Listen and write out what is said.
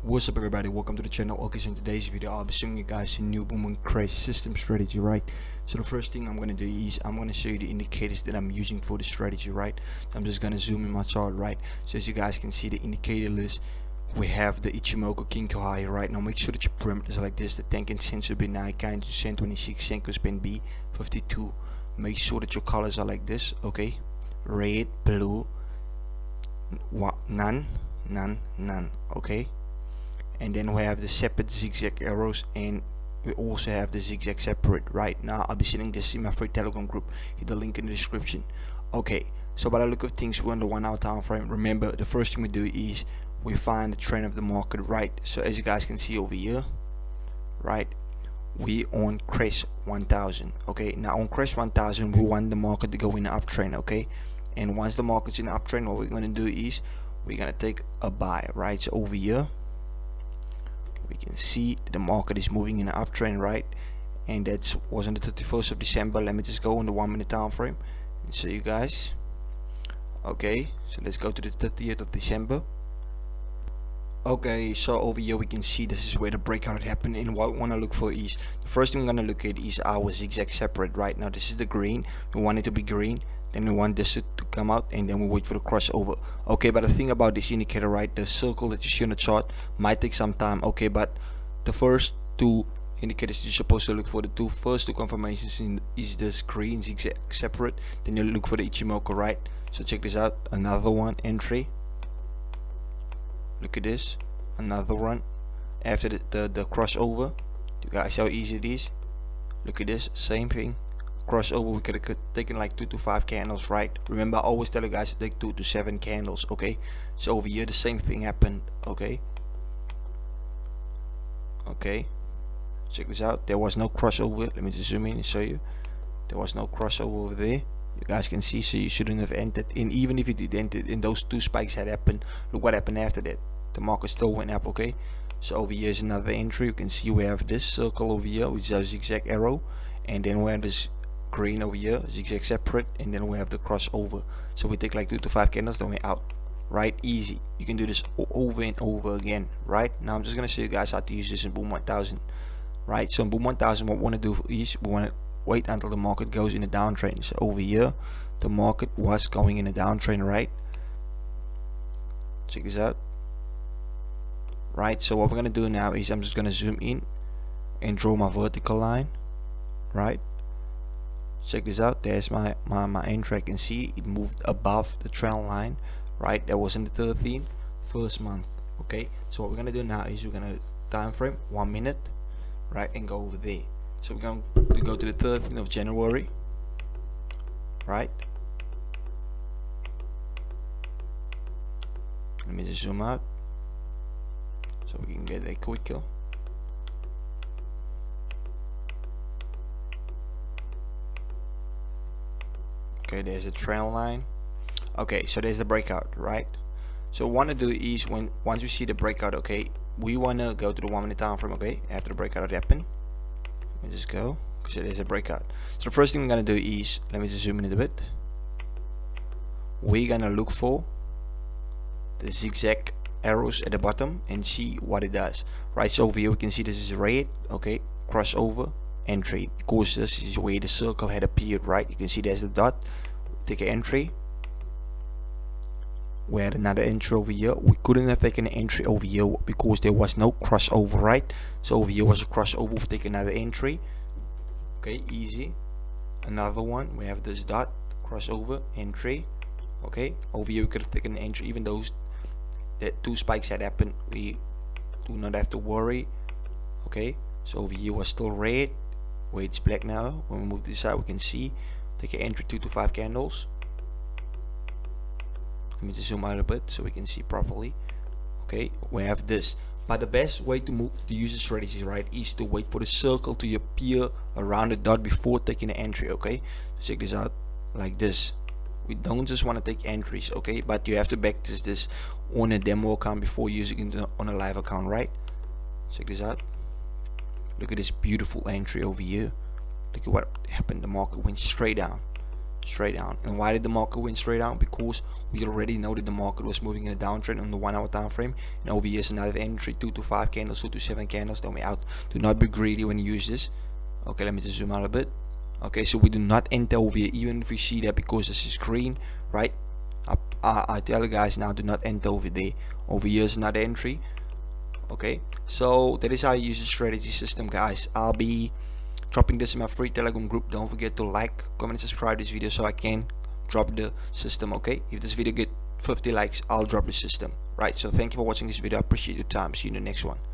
What's up everybody, welcome to the channel. Okay, so in today's video I'll be showing you guys a new boom and crash system strategy, right? So the first thing I'm going to do is I'm going to show you the indicators that I'm using for the strategy, right? I'm just going to zoom in my chart, right? So as you guys can see the indicator list, we have the Ichimoku Kinko high, right? Now make sure that your parameters are like this: the Tenkan Sensu B Nikkei 126 Senko Span B 52. Make sure that your colors are like this, okay? Red, blue, none, okay? And then we have the separate zigzag arrows, and we also have the zigzag separate. Right now I'll be sending this in my free Telegram group, hit the link in the description. Okay, so by the look of things, we're on the 1 hour time frame. Remember, the first thing we do is we find the trend of the market, right? So as you guys can see over here, right, we on crash 1000. okay, now on crash 1000 we want the market to go in the uptrend, okay? And once the market's in the uptrend, what we're going to do is we're going to take a buy, right? So over here we can see the market is moving in an uptrend, right? And that was on the 31st of December. Let me just go on the 1 minute time frame and show you guys. Okay, so let's go to the 30th of December. Okay, so over here we can see this is where the breakout happened, and what we want to look for is the first thing we're going to look at is our zigzag separate. Right now this is the green, we want it to be green, then we want this to come out, and then we wait for the crossover. Okay, but the thing about this indicator, right, the circle that you see on the chart might take some time, okay? But the first two indicators you're supposed to look for, the first two confirmations is this green zigzag separate, then you look for the Ichimoku, right? So check this out, another one, entry. Look at this, another one after the crossover. You guys see how easy it is? Look at this, same thing, crossover. We could have taken like 2 to 5 candles, right? Remember, I always tell you guys to take 2 to 7 candles, okay? So over here the same thing happened, okay? Okay, check this out, there was no crossover. Let me just zoom in and show you. There was no crossover over there, you guys can see, so you shouldn't have entered. And even if you did enter and those two spikes had happened, look what happened after that. The market still went up, okay? So over here is another entry. You can see we have this circle over here, which is a zigzag arrow, and then we have this green over here, zigzag separate, and then we have the crossover. So we take like 2 to 5 candles, then we're out, right? Easy. You can do this over and over again, right? Now I'm just gonna show you guys how to use this in boom 1000, right? So in boom 1000, what we want to do is we want to wait until the market goes in a downtrend. So over here the market was going in a downtrend, right? Check this out, right? So what we're gonna do now is I'm just gonna zoom in and draw my vertical line, right? Check this out, there's my entry. I can see it moved above the trend line, right? That was in the 13th first month, okay? So what we're gonna do now is we're gonna time frame 1 minute, right, and go over there. So we're going to go to the 13th of January, right? Let me just zoom out so we can get a quicker. Okay, there's a trend line. Okay, so there's the breakout, right? So what we want to do is once you see the breakout, okay, we want to go to the 1 minute time frame, okay, after the breakout happened. Let me just go, because there's a breakout. So the first thing we're gonna do is, let me just zoom in a bit. We're gonna look for the zigzag arrows at the bottom and see what it does, right? So over here we can see this is red, okay, crossover, entry, because this is where the circle had appeared, right? You can see there's the dot. Take an entry. We had another entry over here. We couldn't have taken an entry over here because there was no crossover, right? So over here was a crossover. We take another entry, okay, easy. Another one, we have this dot, crossover, entry, okay. Over here we could have taken an entry. Even though that 2 spikes had happened, we do not have to worry, okay. So over here was still red, where it's black now. When we move this side we can see, take an entry, 2 to 5 candles. Let me just zoom out a bit so we can see properly. Okay, we have this. But the best way to use the strategy, right, is to wait for the circle to appear around the dot before taking the entry, okay? So check this out, like this. We don't just want to take entries, okay? But you have to backtest this on a demo account before using it on a live account, right? Check this out. Look at this beautiful entry over here. Look at what happened. The market went straight down. straight down. And why did the market went straight down? Because we already know that the market was moving in a downtrend on the 1 hour time frame, and over here is another entry, 2 to 5 candles, 2 to 7 candles. Then we out. Do not be greedy when you use this. Okay, let me just zoom out a bit. Okay, so we do not enter over here, even if we see that, because this is green, right? I tell you guys now, do not enter over there. Over here is another entry. Okay, so that is how you use the strategy system, guys. I'll be dropping this in my free Telegram group. Don't forget to like, comment, and subscribe this video so I can drop the system. Okay, if this video get 50 likes, I'll drop the system. Right, so thank you for watching this video. I appreciate your time. See you in the next one.